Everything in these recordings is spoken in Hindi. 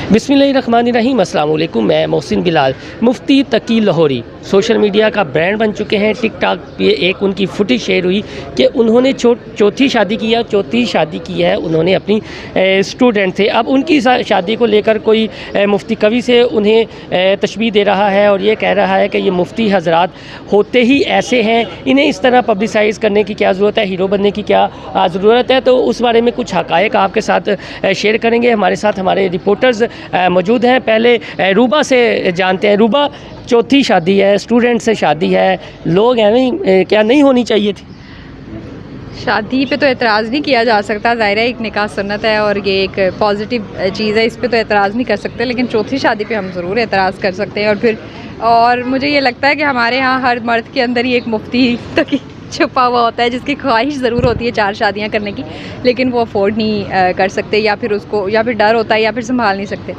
बिस्मिल्लाहिर्रहमानिर्रहीम, अस्सलाम वालेकुम। मैं मोहसिन बिलाल। मुफ्ती तकी लाहौरी सोशल मीडिया का ब्रांड बन चुके हैं। टिकटॉक पे एक उनकी फुटेज शेयर हुई कि उन्होंने चौथी शादी की है। चौथी शादी की है उन्होंने अपनी स्टूडेंट थे। अब उनकी शादी को लेकर कोई मुफ्ती कवि से उन्हें तशबीह दे रहा है और ये कह रहा है कि ये मुफ्ती हजरात होते ही ऐसे हैं, इन्हें इस तरह पब्लिसाइज़ करने की क्या ज़रूरत है, हीरो बनने की क्या ज़रूरत है। तो उस बारे में कुछ हक़ाइक़ आपके साथ शेयर करेंगे। हमारे साथ हमारे रिपोर्टर्स मौजूद हैं। पहले रूबा से जानते हैं। रूबा, चौथी शादी है, स्टूडेंट से शादी है, लोग हैं क्या नहीं होनी चाहिए थी? शादी पे तो एतराज़ नहीं किया जा सकता, ज़ाहिर है एक निकाह सुन्नत है और ये एक पॉजिटिव चीज़ है, इस पे तो एतराज़ नहीं कर सकते। लेकिन चौथी शादी पे हम ज़रूर एतराज़ कर सकते हैं। और मुझे ये लगता है कि हमारे यहाँ हर मर्द के अंदर ही एक मुफ्ती तक छुपा हुआ होता है जिसकी ख्वाहिश ज़रूर होती है 4 शादियाँ करने की, लेकिन वो अफोर्ड नहीं कर सकते, या फिर डर होता है, या फिर संभाल नहीं सकते।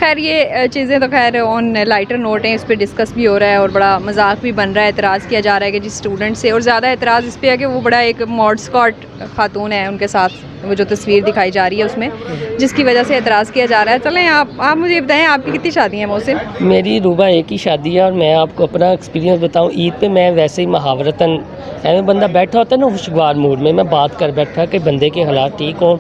खैर ये चीज़ें तो खैर ऑन लाइटर नोट हैं, इस पे डिस्कस भी हो रहा है और बड़ा मजाक भी बन रहा है, एतराज़ किया जा रहा है कि जिस स्टूडेंट से, और ज़्यादा एतराज़ इस पे है कि वो बड़ा एक मॉड स्कॉट खातून है, उनके साथ वो जो तस्वीर दिखाई जा रही है उसमें, जिसकी वजह से एतराज़ किया जा रहा है। चलें आप मुझे बताएं, आपकी कितनी शादी हैं मोहसिन? मेरी रूबा एक ही शादी है और मैं आपको अपना एक्सपीरियंस बताऊं। ईद पे मैं वैसे ही महावरतन बंदा बैठा होता है ना खुशगवार मूड में, मैं बात कर बैठा कि बंदे के हालात ठीक हों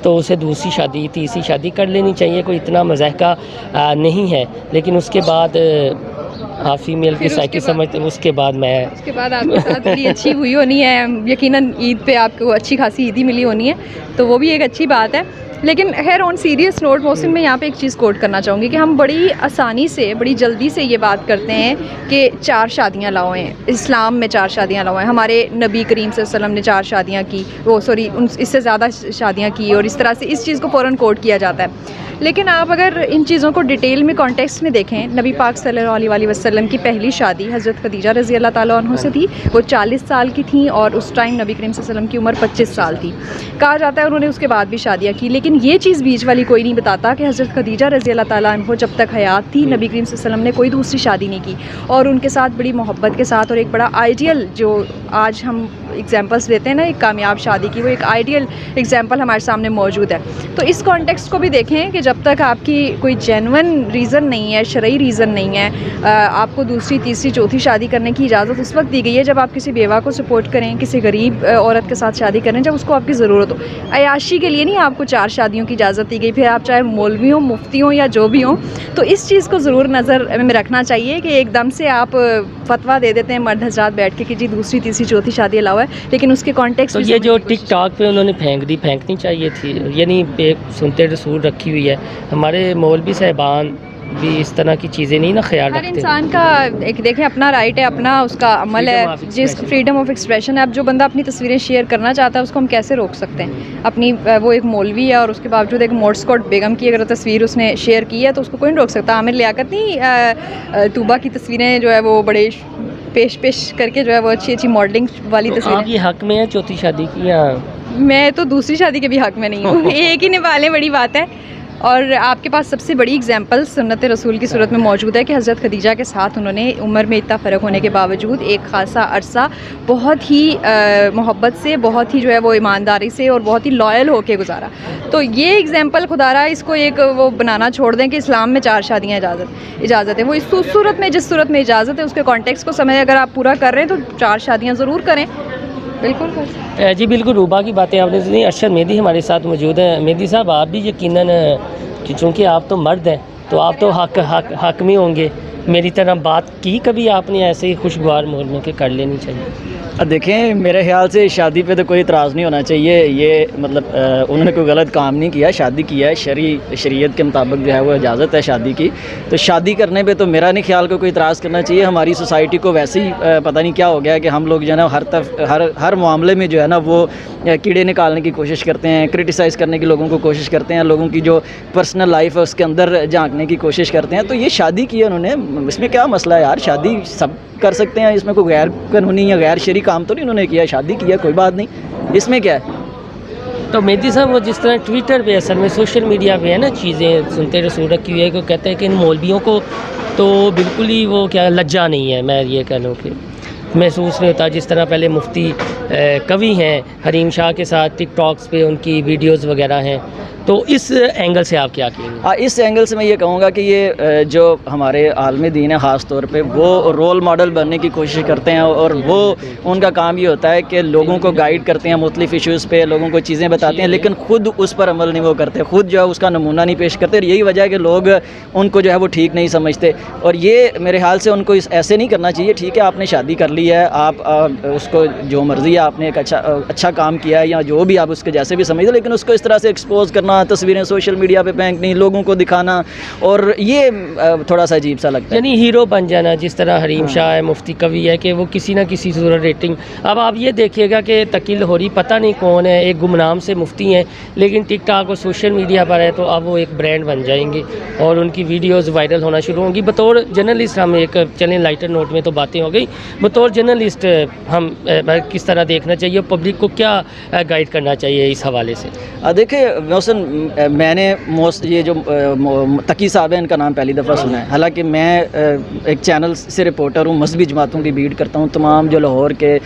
तो उसे दूसरी शादी तीसरी शादी कर लेनी चाहिए, कोई इतना मज़ाक़ा नहीं है। लेकिन उसके बाद आप फीमेल की साइकी समझते हैं। उसके बाद आपके साथ बड़ी अच्छी हुई होनी है, यकीनन ईद पे आपको अच्छी खासी ईदी मिली होनी है, तो वो भी एक अच्छी बात है। लेकिन खैर ऑन सीरियस नोट मोहसिन, मैं यहाँ पे एक चीज़ कोट करना चाहूँगी कि हम बड़ी आसानी से, बड़ी जल्दी से ये बात करते हैं कि 4 शादियाँ लाओ हैं, इस्लाम में 4 शादियाँ लाओ हैं, हमारे नबी करीम सल्लल्लाहु अलैहि वसल्लम ने 4 शादियाँ की, इससे ज़्यादा शादियाँ की, और इस तरह से इस चीज़ को फ़ौरन कोट किया जाता है। लेकिन आप अगर इन चीज़ों को डिटेल में कॉन्टेक्स्ट में देखें, नबी पाक सल्लल्लाहु अलैहि वसल्लम की पहली शादी हज़रत खदीजा रज़ी अल्लाह ताला अन्हा से थी। वो 40 साल की थी और उस टाइम नबी करीम सल्लल्लाहु अलैहि वसल्लम की उम्र 25 साल थी। कहा जाता है उन्होंने उसके बाद भी शादियाँ की, लेकिन ये चीज़ बीच वाली कोई नहीं बताता कि हज़रत खदीजा रज़ी अल्लाह ताला अन्हा जब तक हयात थी, नबी करीम सल्लल्लाहु अलैहि वसल्लम ने कोई दूसरी शादी नहीं की, और उनके साथ बड़ी मोहब्बत के साथ, और एक बड़ा आइडियल, जो आज हम एग्जाम्पल्स देते हैं ना एक कामयाब शादी की, वो एक आइडियल एग्जाम्पल हमारे सामने मौजूद है। तो इस कॉन्टेक्स्ट को भी देखें कि जब तक आपकी कोई जेन्युइन रीज़न नहीं है, शरई रीज़न नहीं है, आपको दूसरी तीसरी चौथी शादी करने की इजाज़त उस वक्त दी गई है जब आप किसी बेवा को सपोर्ट करें, किसी गरीब औरत के साथ शादी करें जब उसको आपकी ज़रूरत हो। अयाशी के लिए नहीं आपको 4 शादियों की इजाज़त दी गई, फिर आप चाहे मौलवी हों, मुफ्ती हों या जो भी हों। तो इस चीज़ को ज़रूर नज़र में रखना चाहिए कि एकदम से आप फतवा दे देते हैं मर्द हज़रात बैठ के कि जी दूसरी तीसरी चौथी शादी अलाउ है, लेकिन उसके कॉन्टेक्स्ट तो ये जो टिकटॉक पे उन्होंने फेंकनी चाहिए थी, यानी एक सुनते रसूल रखी हुई है। हमारे मौलवी साहबान भी इस तरह की चीज़ें नहीं ना ख्याल रखते। हर इंसान का एक देखें अपना राइट है, अपना उसका अमल है, जिस फ्रीडम ऑफ एक्सप्रेशन है। अब जो बंदा अपनी तस्वीरें शेयर करना चाहता है उसको हम कैसे रोक सकते हैं? अपनी वो एक मौलवी है और उसके बावजूद एक मोडस्कॉट बेगम की अगर तस्वीर उसने शेयर की है तो उसको कोई नहीं रोक सकता। आमिर लियाकत नहीं तूबा की तस्वीरें जो है वो बड़े पेश करके जो है वो अच्छी मॉडलिंग वाली तस्वीर। आप ये हक में है चौथी शादी की? या मैं तो दूसरी शादी के भी हक में नहीं हूँ। एक ही निभाले बड़ी बात है। और आपके पास सबसे बड़ी एग्जांपल सुन्नत रसूल की सूरत में मौजूद है कि हज़रत खदीजा के साथ उन्होंने उम्र में इतना फ़र्क होने के बावजूद एक ख़ासा अरसा बहुत ही मोहब्बत से, बहुत ही जो है वो ईमानदारी से और बहुत ही लॉयल होकर गुजारा। तो ये एग्जांपल खुदारा इसको एक वो बनाना छोड़ दें कि इस्लाम में 4 शादियाँ इजाज़त है। वो इस सूरत में, जिस सूरत में इजाज़त है उसके कॉन्टेक्स्ट को समझ अगर आप पूरा कर रहे हैं तो 4 शादियाँ ज़रूर करें। बिल्कुल जी बिल्कुल। रूबा की बातें आपने सुनी। अरशद मेहदी हमारे साथ मौजूद हैं। मेहदी साहब, आप भी यकीनन चूँकि आप तो मर्द हैं तो आप तो हक में होंगे। मेरी तरह बात की कभी आपने ऐसे ही खुशगवार मोल में के कर लेनी चाहिए? देखें, मेरे ख्याल से शादी पे तो कोई इतराज़ नहीं होना चाहिए। ये मतलब उन्होंने कोई गलत काम नहीं किया, शादी किया है, शरीयत के मुताबिक जो है वो इजाज़त है शादी की। तो शादी करने पे तो मेरा नहीं ख्याल कोई इतराज़ करना चाहिए। हमारी सोसाइटी को वैसे ही पता नहीं क्या हो गया है कि हम लोग जो है ना हर मामले में जो है ना वो कीड़े निकालने की कोशिश करते हैं, क्रिटिसाइज़ करने की लोगों को कोशिश करते हैं, लोगों की जो पर्सनल लाइफ है उसके अंदर झांकने की कोशिश करते हैं। तो ये शादी की है उन्होंने, इसमें क्या मसला है यार? शादी सब कर सकते हैं, इसमें कोई गैर कानूनी या गैर शरई काम तो नहीं उन्होंने किया। शादी किया, कोई बात नहीं, इसमें क्या है? तो मेहदी साहब, वो जिस तरह ट्विटर पे, असल में सोशल मीडिया पे है ना चीज़ें सुनते रसूल रखी हुई है, को कहते हैं कि इन मौलवियों को तो बिल्कुल ही वो क्या लज्जा नहीं है, मैं ये कह लूँ कि महसूस नहीं होता। जिस तरह पहले मुफ्ती कवि हैं हरीम शाह के साथ टिकटॉक्स पे उनकी वीडियोस वगैरह हैं, तो इस एंगल से आप क्या कहेंगे? हाँ, इस एंगल से मैं ये कहूँगा कि ये जो हमारे आलमी दीन है ख़ास तौर पे, वो रोल मॉडल बनने की कोशिश करते हैं और वो उनका काम ये होता है कि लोगों को गाइड करते हैं मुख्तलिफ़ इशूज़ पे, लोगों को चीज़ें बताते हैं, लेकिन ख़ुद उस पर अमल नहीं वो करते, ख़ुद जो है उसका नमूना नहीं पेश करते। और यही वजह है कि लोग उनको जो है वो ठीक नहीं समझते। और ये मेरे ख्याल से उनको ऐसे नहीं करना चाहिए। ठीक है, आपने शादी कर ली है, आप उसको जो मर्ज़ी है, आपने एक अच्छा काम किया है या जो भी आप उसके जैसे भी समझते, लेकिन उसको इस तरह से एक्सपोज करना, तस्वीरें सोशल मीडिया पे फेंकनी, लोगों को दिखाना, और ये थोड़ा सा अजीब सा लगता है। यानी हीरो बन जाना, जिस तरह हरीम शाह है, मुफ्ती कवि है, कि वो किसी ना किसी सूरत रेटिंग। अब आप ये देखिएगा कि तकी लाहौरी पता नहीं कौन है, एक गुमनाम से मुफ्ती हैं, लेकिन टिकटॉक और सोशल मीडिया पर है, तो अब वो एक ब्रांड बन जाएंगे और उनकी वीडियोज़ वायरल होना शुरू होंगी। बतौर जर्नलिस्ट हम एक चलें लाइटर नोट में तो बातें हो गई, बतौर जर्नलिस्ट हम किस तरह देखना चाहिए, पब्लिक को क्या गाइड करना चाहिए इस हवाले से? देखिए मोहसिन, मैंने ये जो तकी साहब है, इनका नाम पहली दफ़ा सुना है। हालांकि मैं एक चैनल से रिपोर्टर हूँ, मजहबी जमातों की बीट करता हूँ। तमाम जो लाहौर के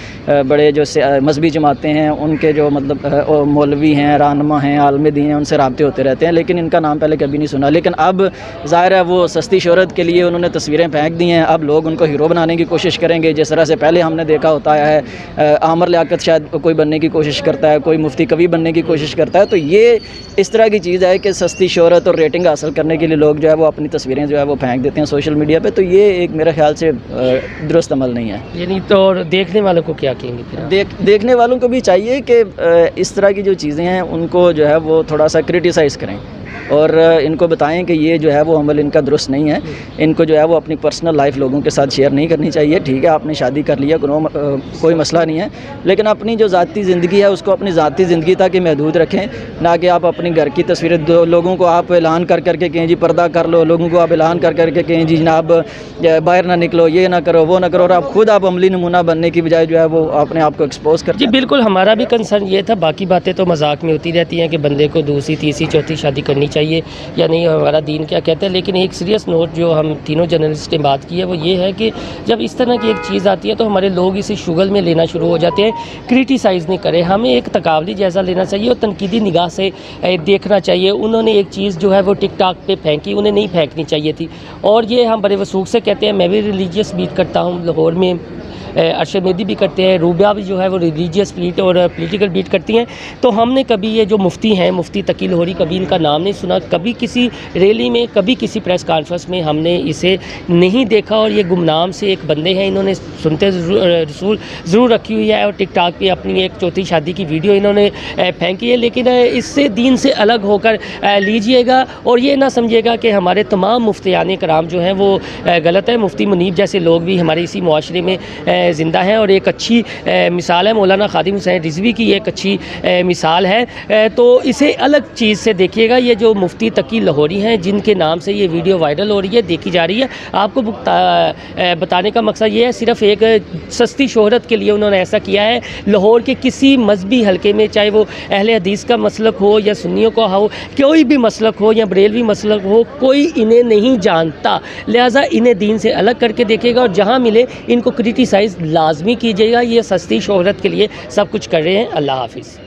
बड़े जो मजहबी जमातें हैं, उनके जो मतलब मौलवी हैं, रहनुमा हैं, आलम दीन हैं, उनसे रब्ते होते रहते हैं, लेकिन इनका नाम पहले कभी नहीं सुना। लेकिन अब ज़ाहिर है वो सस्ती शोहरत के लिए उन्होंने तस्वीरें फेंक दी हैं। अब लोग उनको हीरो बनाने की कोशिश करेंगे, जिस तरह से पहले हमने देखा होता है। आमर लियाकत शायद कोई बनने की कोशिश करता है, कोई मुफ्ती कवि बनने की कोशिश करता है। तो ये इस तरह की चीज़ है कि सस्ती शोहरत और रेटिंग हासिल करने के लिए लोग जो है वो अपनी तस्वीरें जो है वो फेंक देते हैं सोशल मीडिया पे। तो ये एक मेरे ख्याल से दुरुस्त अमल नहीं है। यानी तो देखने वालों को क्या कहेंगे फिर? देखने वालों को भी चाहिए कि इस तरह की जो चीज़ें हैं उनको जो है वो थोड़ा सा क्रिटिसाइज़ करें और इनको बताएं कि ये जो है वो अमल इनका दुरुस्त नहीं है। इनको जो है वो अपनी पर्सनल लाइफ लोगों के साथ शेयर नहीं करनी चाहिए। ठीक है, आपने शादी कर लिया, कोई मसला नहीं है, लेकिन अपनी जो ज़ाती ज़िंदगी है उसको अपनी ज़ाती ज़िंदगी तक ही महदूद रखें, ना कि आप अपनी घर की तस्वीरें लोगों को आप ऐलान कर करके कहें जी पर्दा कर लो, लोगों को आप ऐलान कर करके कहें जी जनाब बाहर ना निकलो, ये ना करो, वो ना करो, और आप खुद आप अमली नमूना बनने की बजाय जो है वो अपने आप को एक्सपोज कर। जी बिल्कुल, हमारा भी कंसर्न ये था। बाकी बातें तो मजाक में होती रहती हैं कि बंदे को दूसरी तीसरी चौथी शादी करनी चाहिए या नहीं, हमारा दीन क्या कहता है। लेकिन एक सीरियस नोट जो हम तीनों जर्नलिस्ट ने बात की है वो ये है कि जब इस तरह की एक चीज़ आती है तो हमारे लोग इसे शुगल में लेना शुरू हो जाते हैं। क्रिटिसाइज़ नहीं करें, हमें एक तकावली जायज़ा लेना चाहिए और तनकीदी निगाह से देखना चाहिए। उन्होंने एक चीज़ जो है वो टिकटॉक पे फेंकी, उन्हें नहीं फेंकनी चाहिए थी। और ये हम बड़े वसूख से कहते हैं, मैं भी रिलीजियस बीट करता हूँ लाहौर में, अरशद मेहदी भी करते हैं, रूबिया भी जो है वो रिलीजियस बीट और पॉलिटिकल बीट करती हैं। तो हमने कभी ये जो मुफ्ती हैं, मुफ्ती तकी लाहौरी, कभी इनका नाम नहीं सुना, कभी किसी रैली में, कभी किसी प्रेस कॉन्फ्रेंस में हमने इसे नहीं देखा। और ये गुमनाम से एक बंदे हैं, इन्होंने सुनते रसूल ज़रूर रखी हुई है और टिकटॉक पे अपनी एक चौथी शादी की वीडियो इन्होंने फेंकी है। लेकिन इससे दीन से अलग होकर लीजिएगा और ये ना समझिएगा कि हमारे तमाम मुफ्तियान कराम जो हैं वो गलत है। मुफ्ती मुनीब जैसे लोग भी हमारे इसी मुआशरे में ज़िंदा हैं और एक अच्छी मिसाल है। मौलाना खादिम हुसैन रिजवी की एक अच्छी मिसाल है। तो इसे अलग चीज़ से देखिएगा। ये जो मुफ्ती तकी लाहौरी हैं जिनके नाम से ये वीडियो वायरल हो रही है, देखी जा रही है, आपको बताने का मकसद ये है, सिर्फ़ एक सस्ती शोहरत के लिए उन्होंने ऐसा किया है। लाहौर के किसी मजहबी हलके में, चाहे वो अहले हदीस का मसलक हो या सुन्नियों का हो, कोई भी मसलक हो या बरेलवी मसलक हो, कोई इन्हें नहीं जानता। लिहाजा इन्हें दीन से अलग करके देखेगा और जहाँ मिले इनको क्रिटिसाइज़ लाजमी कीजिएगा। ये सस्ती शोहरत के लिए सब कुछ कर रहे हैं। अल्लाह हाफिज़।